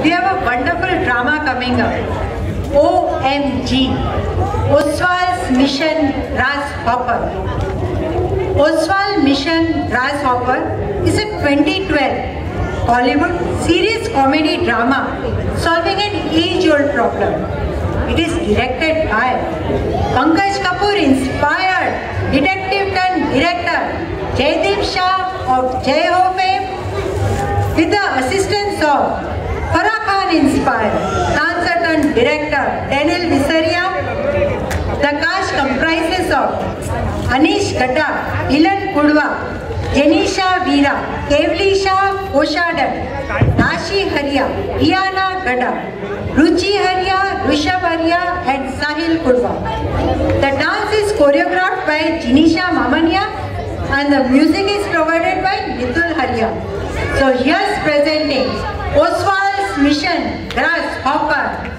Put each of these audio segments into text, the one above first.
We have a wonderful drama coming up. OMG, Oswald's Mission Grasshopper. Oswald Mission Grasshopper is a 2012 Hollywood serious comedy drama solving an age-old problem. It is directed by Pankaj Kapoor inspired detective turned director Jaideep Shah of Jai Ho fame with the assistance of Farah Khan inspired dancer turned director Daniel Visaria. The cast comprises of Anish Gata, Ilan Kudwa, Janisha Veera, Kevlisha Oshadan, Nashi Haria, Iana Gada, Ruchi Haria, Rushabh Haria and Sahil Kudwa. The dance is choreographed by Jinisha Mamania and the music is provided by Nitul Haria. So here's presenting Oswald's Mission Grasshopper.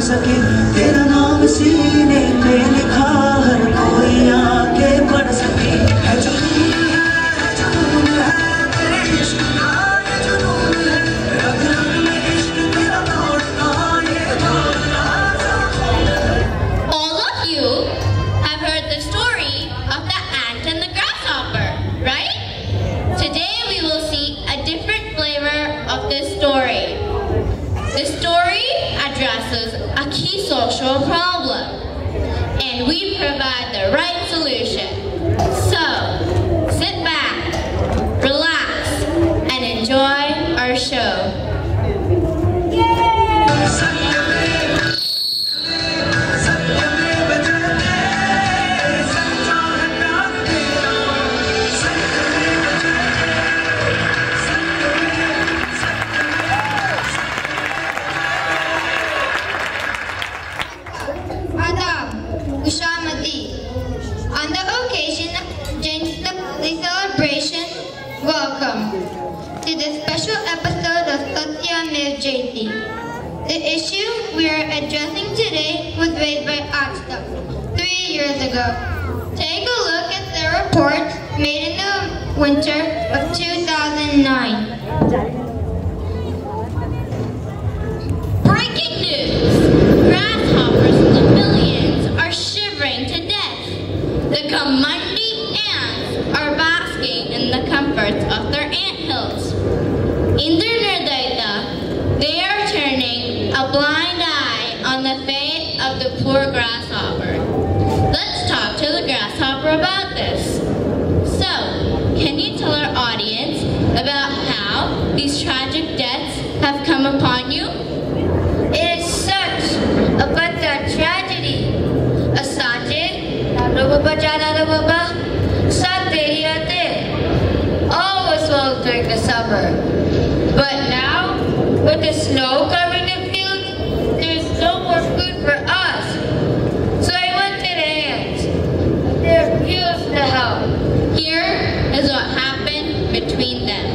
तेरा नाम सीने पे लिखा हर कोई आके पढ़ सके है जुनून है मेरे इश्क का ये जुनून है रग रग में इश्क तेरा दौड़ता ये दौड़ता. All of you have heard the story of the ant and the grasshopper, right? Today we will see a different flavor of this story. The story addresses a key social problem, and we provide the right solution. So, sit back, relax, and enjoy our show. On the occasion of the celebration, welcome to this special episode of Satyamev Jayati. The issue we are addressing today was raised by Aksta 3 years ago. Take a look at the report made in the winter of 2009. Breaking news! Grasshoppers in the millions are shivering to death. The Kamandi ants are basking in the comforts of their anthills. In their nirdayata, they are turning a blind eye on the fate of the poor grasshopper. Let's talk to the grasshopper about this. So, can you tell our audience about how these tragic deaths have come upon you? It is such a bitter tragedy. Asante, all was well during the summer. But now, with the snow covering the fields, there is no more food for us. So I went to the ants. They refused to help. Here is what happened between them.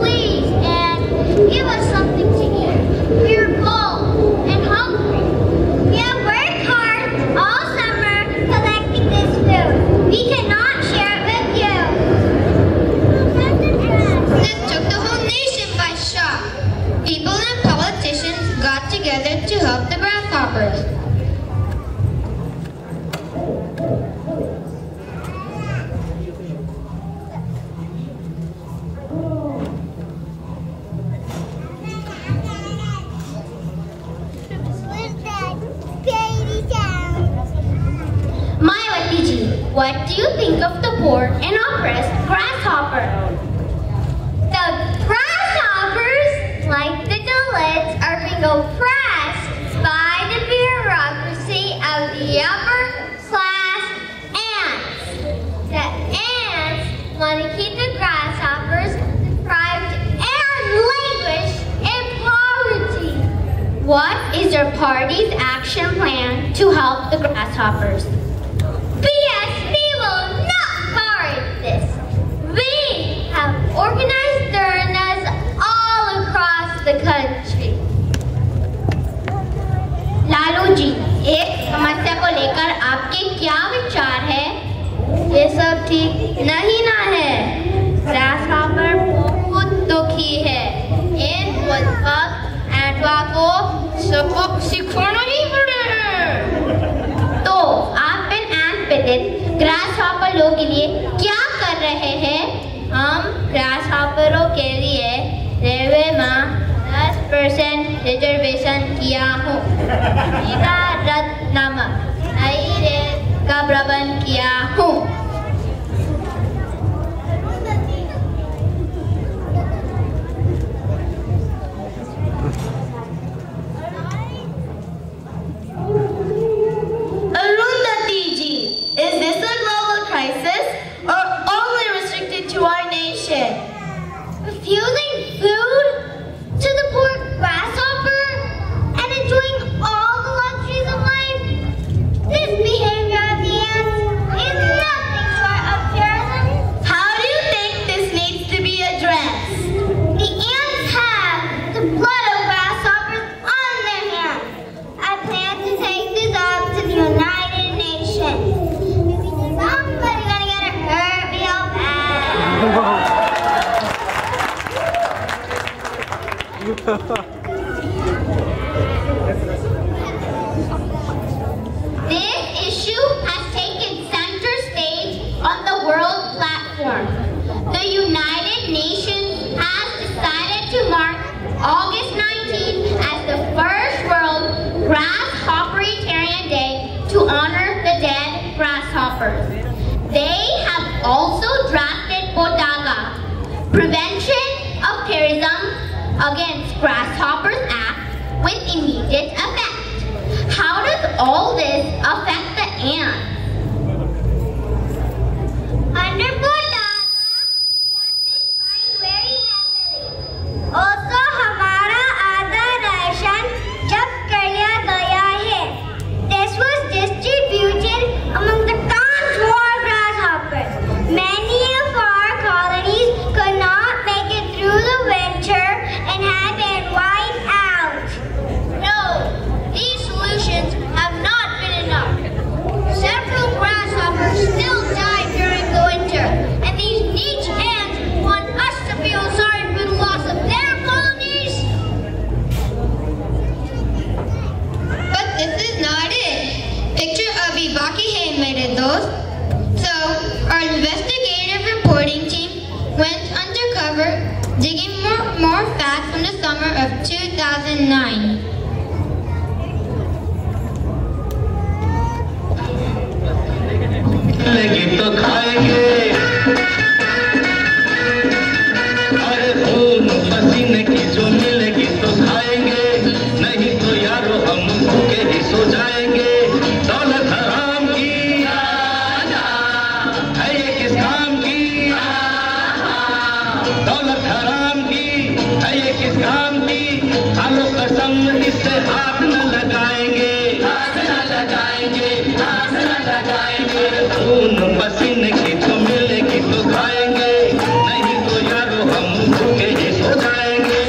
Please, Aunt, give us something to eat. We're cold and hungry. We have worked hard all summer collecting this food. We cannot share it with you. This took the whole nation by shock. People and politicians got together to help the grasshoppers. What do you think of the poor and oppressed grasshopper? The grasshoppers, like the Dalits, are being oppressed by the bureaucracy of the upper class ants. The ants want to keep the grasshoppers deprived and languish in poverty. What is their party's action plan to help the grasshoppers. P.S. We will not tolerate this. We have organized dharnas all across the country. Lalu ji, एक समस्या को लेकर आपके क्या विचार है? ये सब ठीक नहीं ना है। ग्रासहॉपर बहुत दुखी है। इन एंटवा को सबक सिखाना ही पड़ेगा। तो आप इन एंट पीड़ित ग्रासहॉपर लोगों के लिए क्या कर रहे हैं? हम ग्रासहॉपरों के लिए रेलवे में 10% रिजर्वेशन किया हूँ। सीधा रथ नामक नई रेल का प्रबंध किया हूँ। Arundhati ji, is this a global crisis or only restricted to our nation? Refusing food to the poor grasshopper and enjoying all the luxuries of life? This behavior of the ants is nothing short of terrorism. How do you think this needs to be addressed? The ants have the blood of grasshoppers on their hands. I plan to take this up to the United Nations. Somebody's gonna get hurt real bad. This issue has taken center stage on the world platform. The United Nations has decided to mark August 19th as the first World Grasshopperitarian Day to honor the dead grasshoppers. They have also drafted Podaga, Prevention of Terrorism Against Grasshoppers Act, with immediate effect. How does all this affect the ants? Under Podaga, we have been fined very heavily. Also, हमारा आधा ration जब्त कर लिया गया है. This was distributed among the contour grasshoppers. Many of our colonies could not make it through the winter and had been wiped out. No, these solutions have not been enough. Several grasshoppers still die during the winter, and these niche ants want us to feel sorry for the loss of their colonies. But this is not it. Picture Abhi Baki hai mere dost. So, our investigative reporting team went undercover, digging more facts from the summer of 2009. मिलेगी तो खाएंगे, अरे खून पसीने की जो मिलेगी तो खाएंगे, नहीं तो यारो हम भूखे ही सो जाएंगे। दौलत हराम की है ये किस काम की? दौलत हराम की है ये किस काम की? खालो कसम इससे हाथ न लगाएंगे, हाथ न लगाएंगे, हाथ न लगाएंगे। खून पसीने की तो मिलेगी तो खाएंगे, नहीं तो यारो हम भूखे ही सो जाएंगे।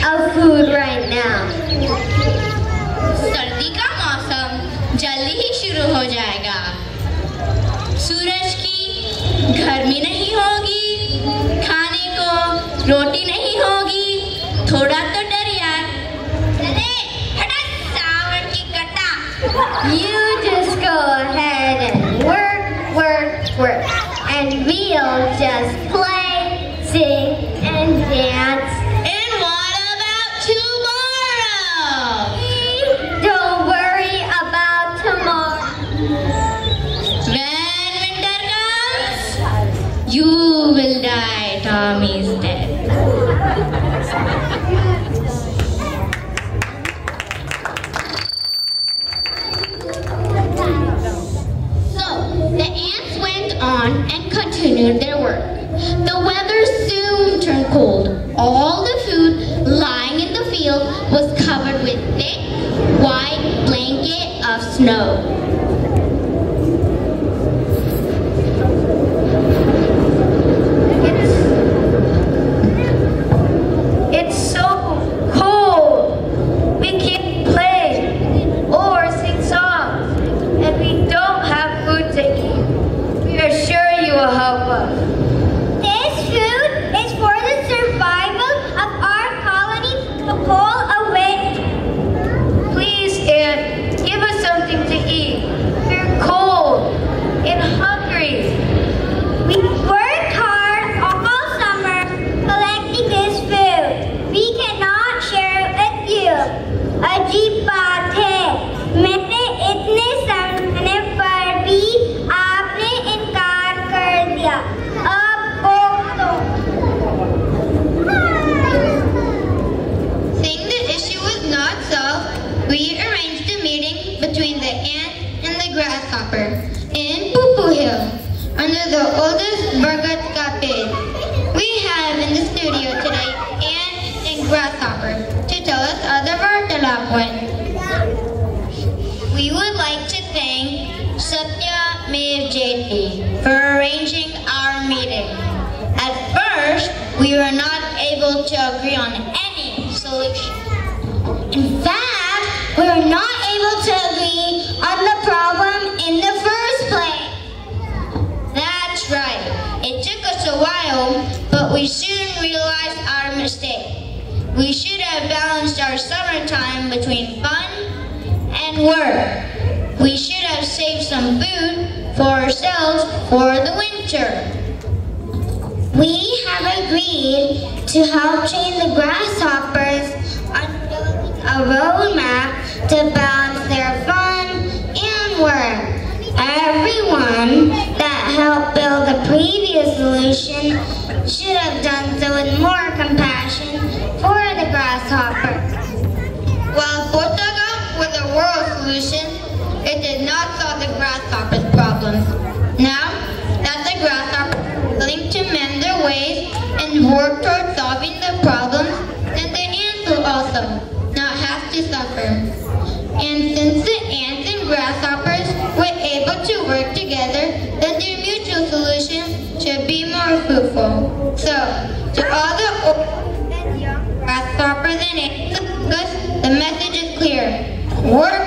of food right now. सर्दी का मौसम जल्दी ही शुरू हो जाएगा। सूरज की गर्मी नहीं होगी, खाने को रोटी नहीं होगी, थोड़ा तो डर यार। अरे हटा सावर की कटा। You just go ahead and work, and we'll just play, sing, and dance. And what about tomorrow? Don't worry about tomorrow. When winter comes, you will die Tommy's death. The ants went on and continued their work. The weather soon turned cold. All the food lying in the field was covered with thick, white blanket of snow. It's so cold. We can't play or sing songs, and we don't have food to eat. We are sure you will help us. This food is for the survival of our colony to pull away. Please, Aunt, give us something to eat. We're cold and hungry. We worked hard all summer collecting this food. We cannot share it with you. अजीब बात है, मैंने इतने समझाने पर भी आपने इनकार कर दिया। अब बोल दो। Seeing the issue was not solved, we arranged a meeting between the ant and the grasshopper in Poo Hill under the oldest Burgat Kapid. We have in the studio today ant and grasshopper to tell us how the Vartalap went. We would like to thank Satya Jyoti for arranging our meeting. At first, we were not able to agree on any solution. In fact, we were not able to agree on the problem in the first place. That's right. It took us a while, but we soon realized our mistake. We should have balanced our summertime between fun and work. We should have saved some food for ourselves for the winter. We have agreed to help train the grasshoppers on building a roadmap to balance their fun and work. Everyone that helped build the previous solution should have done so with more compassion for the grasshopper. While Portaga was a world solution, it did not solve the grasshopper's problems. Now that the grasshoppers are willing to mend their ways and work toward solving the problems, then the ants will also not have to suffer. And since the ants and grasshoppers were able to work together, then their mutual solution should be more fruitful. So, to all the old and young grasshoppers and ants, the message is clear. Work